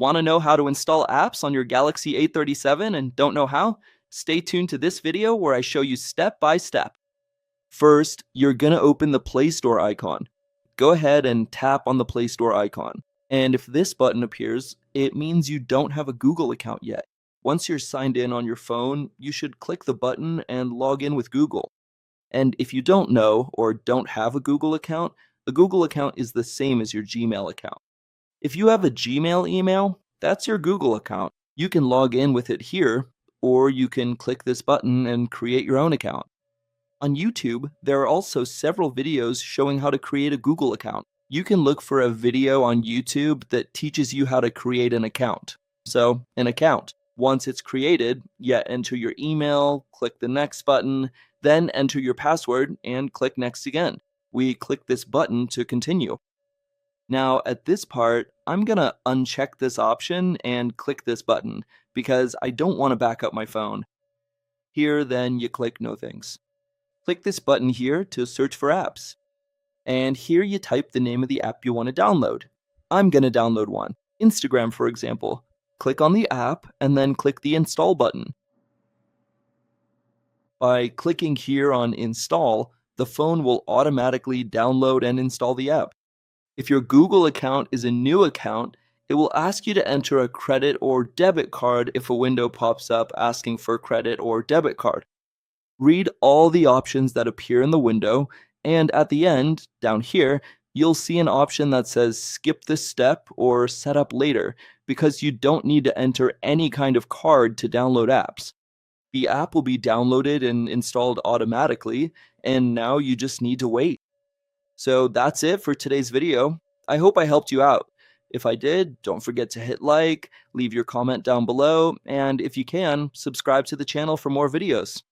Want to know how to install apps on your Galaxy A37 and don't know how? Stay tuned to this video where I show you step by step. First, you're going to open the Play Store icon. Go ahead and tap on the Play Store icon. And if this button appears, it means you don't have a Google account yet. Once you're signed in on your phone, you should click the button and log in with Google. And if you don't know or don't have a Google account is the same as your Gmail account. If you have a Gmail email, that's your Google account. You can log in with it here, or you can click this button and create your own account. On YouTube, there are also several videos showing how to create a Google account. You can look for a video on YouTube that teaches you how to create an account. So, an account. Once it's created, you enter your email, click the next button, then enter your password and click next again. We click this button to continue. Now, at this part, I'm gonna uncheck this option and click this button because I don't want to back up my phone. Here, then, you click no thanks. Click this button here to search for apps. And here you type the name of the app you want to download. I'm gonna download one, Instagram for example. Click on the app and then click the install button. By clicking here on install, the phone will automatically download and install the app. If your Google account is a new account, it will ask you to enter a credit or debit card if a window pops up asking for credit or debit card. Read all the options that appear in the window, and at the end, down here, you'll see an option that says skip this step or set up later because you don't need to enter any kind of card to download apps. The app will be downloaded and installed automatically, and now you just need to wait. So that's it for today's video. I hope I helped you out. If I did, don't forget to hit like, leave your comment down below, and if you can, subscribe to the channel for more videos.